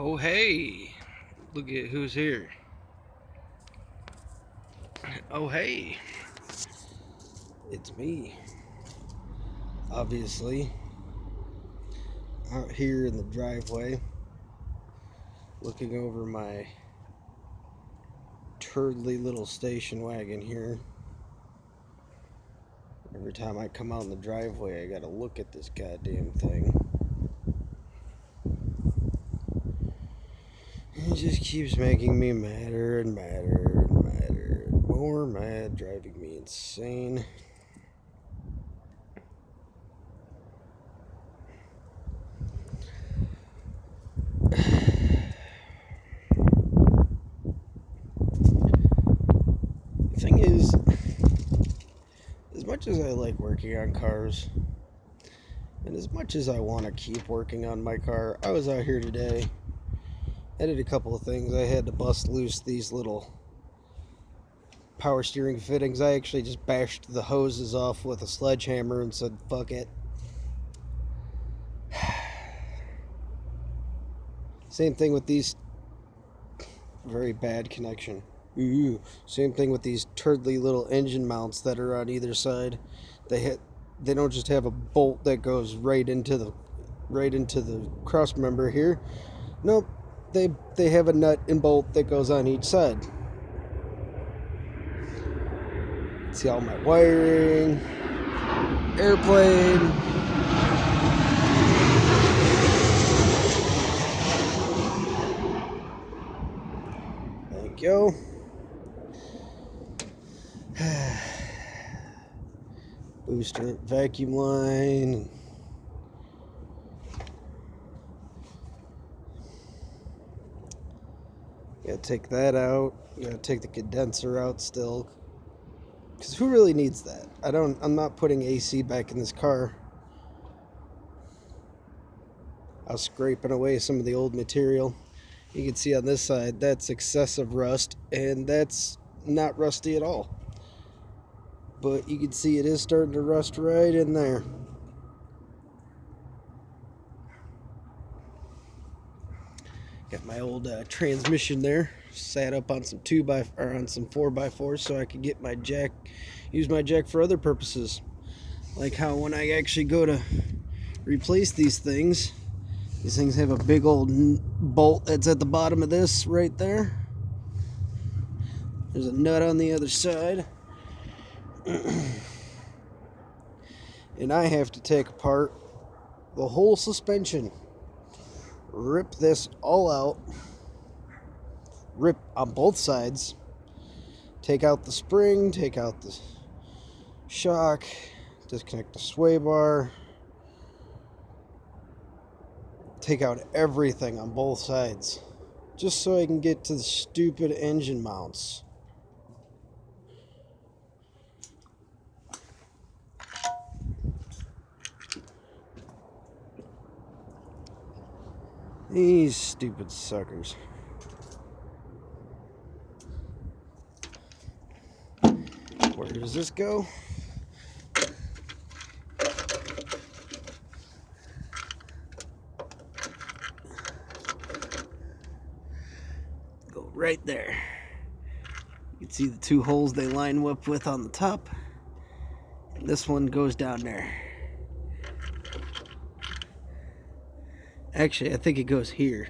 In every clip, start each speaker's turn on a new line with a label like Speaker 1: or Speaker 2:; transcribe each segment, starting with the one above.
Speaker 1: Oh hey, look at who's here. Oh hey, it's me. Obviously, out here in the driveway, looking over my turtly little station wagon here. Every time I come out in the driveway, I gotta look at this goddamn thing. It just keeps making me madder and madder and madder. More mad, driving me insane. The thing is, as much as I like working on cars, and as much as I want to keep working on my car, I was out here today. I did a couple of things. I had to bust loose these little power steering fittings. I actually just bashed the hoses off with a sledgehammer and said, fuck it. Same thing with these, very bad connection. Ooh. Same thing with these turtly little engine mounts that are on either side. They don't just have a bolt that goes right into the cross member here. Nope. They have a nut and bolt that goes on each side. See all my wiring, airplane. Thank you. Booster vacuum line. Gotta take that out. Gotta take the condenser out still. Because who really needs that? I'm not putting AC back in this car. I was scraping away some of the old material. You can see on this side, that's excessive rust, and that's not rusty at all. But you can see it is starting to rust right in there. Got my old transmission there, sat up on some 4x4s so I could get my jack, use my jack for other purposes. Like how when I actually go to replace these things have a big old bolt that's at the bottom of this right there. There's a nut on the other side. And I have to take apart the whole suspension. Rip this all out, rip on both sides, take out the spring, take out the shock, disconnect the sway bar, take out everything on both sides, just so I can get to the stupid engine mounts. These stupid suckers. Where does this go? Go right there. You can see the two holes they line up with on the top. And this one goes down there. Actually, I think it goes here.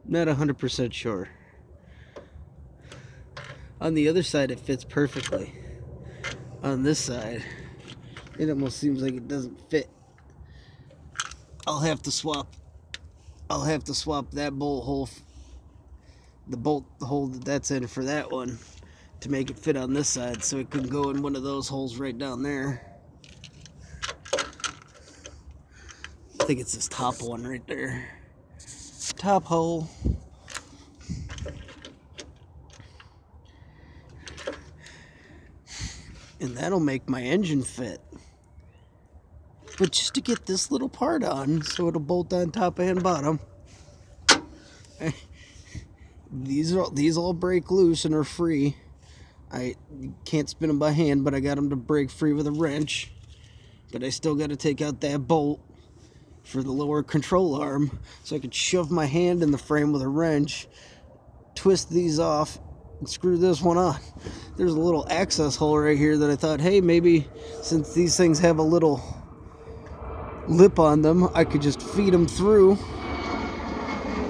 Speaker 1: Not 100% sure. On the other side, it fits perfectly. On this side, it almost seems like it doesn't fit. I'll have to swap that bolt hole, the bolt hole that's in for that one, to make it fit on this side, so it can go in one of those holes right down there. I think it's this top one right there. Top hole. And that'll make my engine fit. But just to get this little part on, so it'll bolt on top and bottom. These all break loose and are free. I can't spin them by hand, but I got them to break free with a wrench. But I still got to take out that bolt for the lower control arm, so I could shove my hand in the frame with a wrench, twist these off, and screw this one on. There's a little access hole right here that I thought, hey, maybe since these things have a little lip on them, I could just feed them through.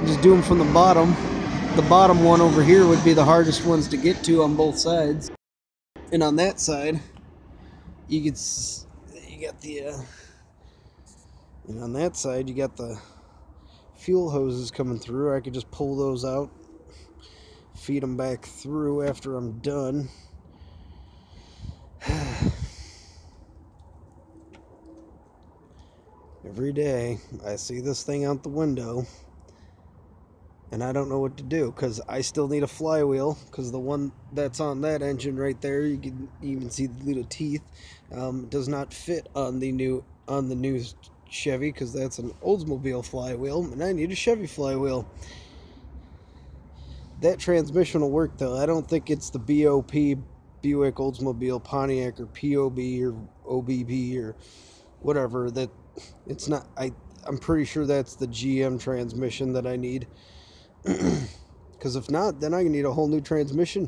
Speaker 1: Just do them from the bottom. The bottom one over here would be the hardest ones to get to on both sides. And on that side, you got the and on that side you got the fuel hoses coming through. I could just pull those out, feed them back through after I'm done. Every day I see this thing out the window and I don't know what to do, because I still need a flywheel, because the one that's on that engine right there, you can even see the little teeth, does not fit on the new Chevy, because that's an Oldsmobile flywheel, and I need a Chevy flywheel. That transmission will work though. I don't think it's the BOP, Buick, Oldsmobile, Pontiac, or POB or OBB or whatever. That it's not. I'm pretty sure that's the GM transmission that I need. Because if not, then I need a whole new transmission,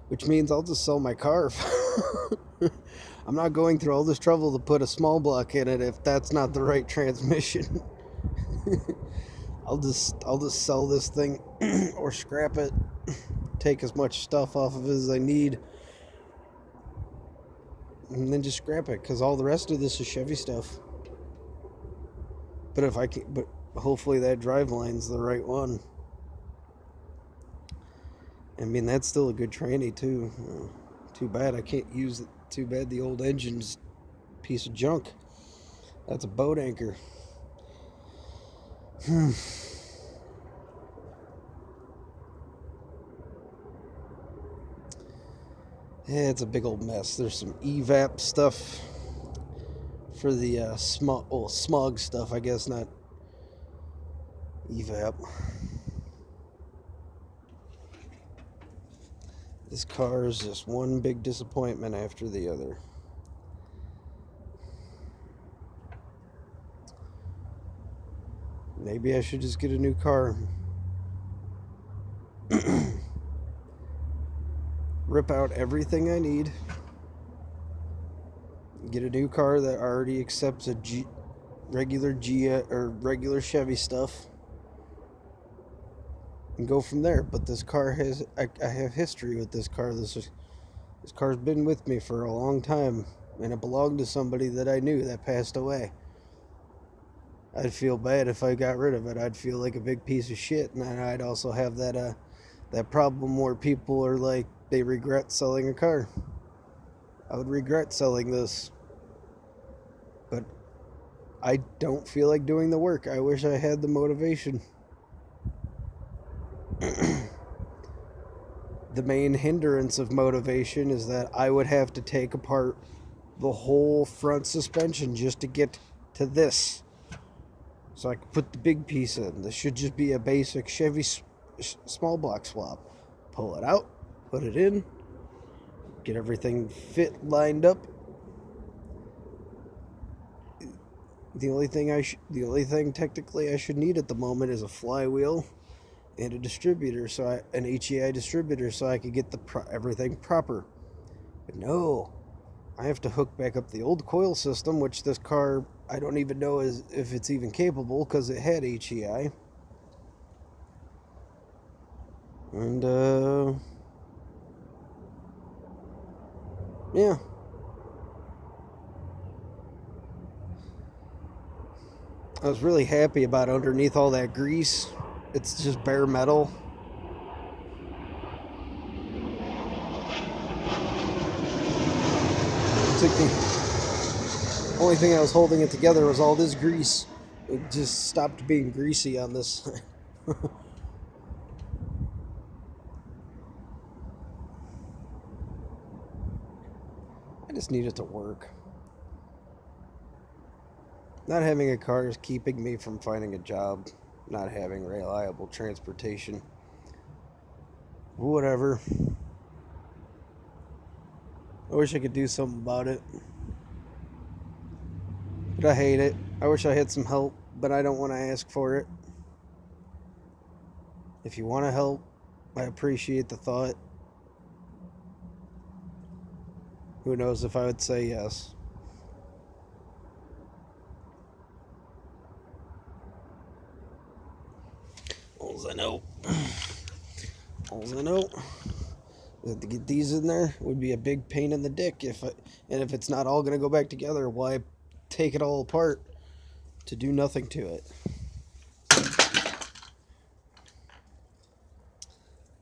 Speaker 1: which means I'll just sell my car. I'm not going through all this trouble to put a small block in it if that's not the right transmission. I'll just sell this thing or scrap it, take as much stuff off of it as I need, and then just scrap it, because all the rest of this is Chevy stuff. But if I can, but hopefully that drive line's the right one. I mean, that's still a good tranny too. Too bad I can't use it. Too bad the old engine's a piece of junk. That's a boat anchor. Yeah, it's a big old mess. There's some evap stuff for the smog stuff, I guess, not evap. This car is just one big disappointment after the other. Maybe I should just get a new car. Rip out everything I need. Get a new car that already accepts a regular Chevy stuff, and go from there. But this car has, I have history with this car. This car's been with me for a long time, and it belonged to somebody that I knew that passed away. I'd feel bad if I got rid of it. I'd feel like a big piece of shit, and I'd also have that problem where people are like, they regret selling a car. I would regret selling this, but I don't feel like doing the work. I wish I had the motivation. The main hindrance of motivation is that I would have to take apart the whole front suspension just to get to this, so I could put the big piece in. This should just be a basic Chevy small block swap. Pull it out, put it in, get everything lined up. The only thing technically I should need at the moment is a flywheel and a distributor, an HEI distributor, so I could get everything proper. But no, I have to hook back up the old coil system, which this car, I don't even know if it's even capable, because it had HEI. And yeah. I was really happy about underneath all that grease. It's just bare metal. It's like the only thing I was holding it together was all this grease. It just stopped being greasy on this. I just need it to work. Not having a car is keeping me from finding a job, not having reliable transportation. Whatever. I wish I could do something about it. But I hate it. I wish I had some help, but I don't want to ask for it. If you want to help, I appreciate the thought. Who knows if I would say yes. All I know is to get these in there would be a big pain in the dick. If it's not all going to go back together, why take it all apart to do nothing to it?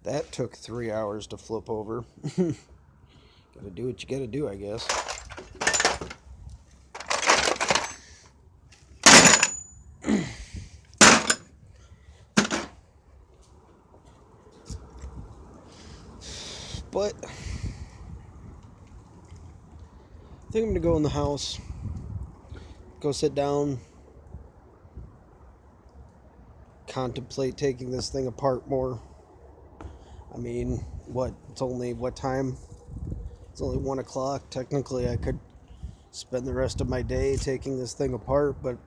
Speaker 1: That took 3 hours to flip over. Gotta do what you gotta do, I guess. But I think I'm gonna go in the house, go sit down, contemplate taking this thing apart more. I mean, it's only what time? It's only 1 o'clock. Technically, I could spend the rest of my day taking this thing apart, but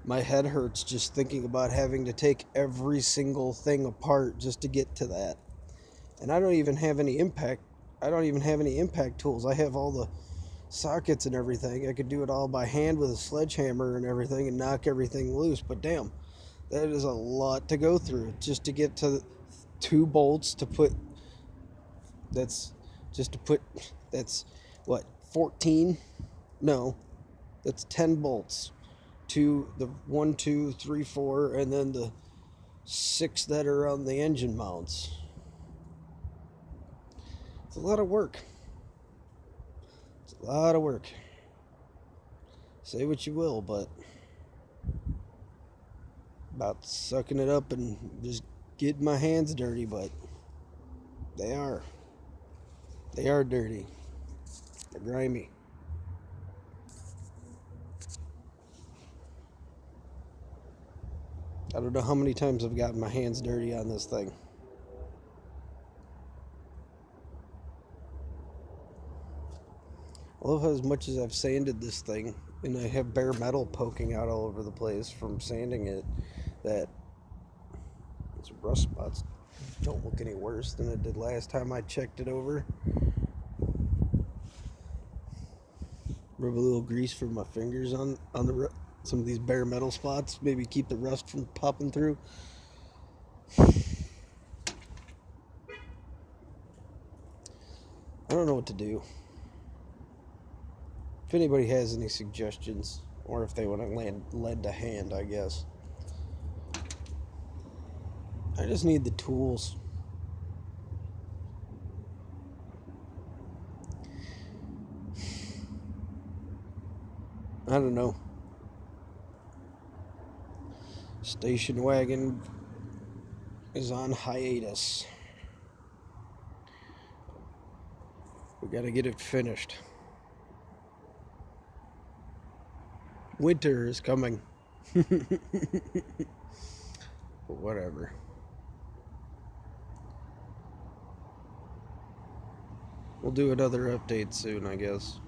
Speaker 1: my head hurts just thinking about having to take every single thing apart just to get to that. And I don't even have any impact tools. I have all the sockets and everything. I could do it all by hand with a sledgehammer and everything and knock everything loose. But damn, that is a lot to go through just to get to 2 bolts to put. That's what, 14? No, that's 10 bolts to the 1, 2, 3, 4, and then the 6 that are on the engine mounts. It's a lot of work. It's a lot of work. Say what you will, but about sucking it up and just getting my hands dirty, but they are dirty. They're grimy. I don't know how many times I've gotten my hands dirty on this thing. I love how as much as I've sanded this thing, and I have bare metal poking out all over the place from sanding it, that its rust spots don't look any worse than it did last time I checked it over. Rub a little grease from my fingers on some of these bare metal spots, maybe keep the rust from popping through. I don't know what to do. If anybody has any suggestions, or if they want to lend a hand, I guess. I just need the tools. I don't know. StationWagon is on hiatus. We gotta get it finished. Winter is coming. But whatever. We'll do another update soon, I guess.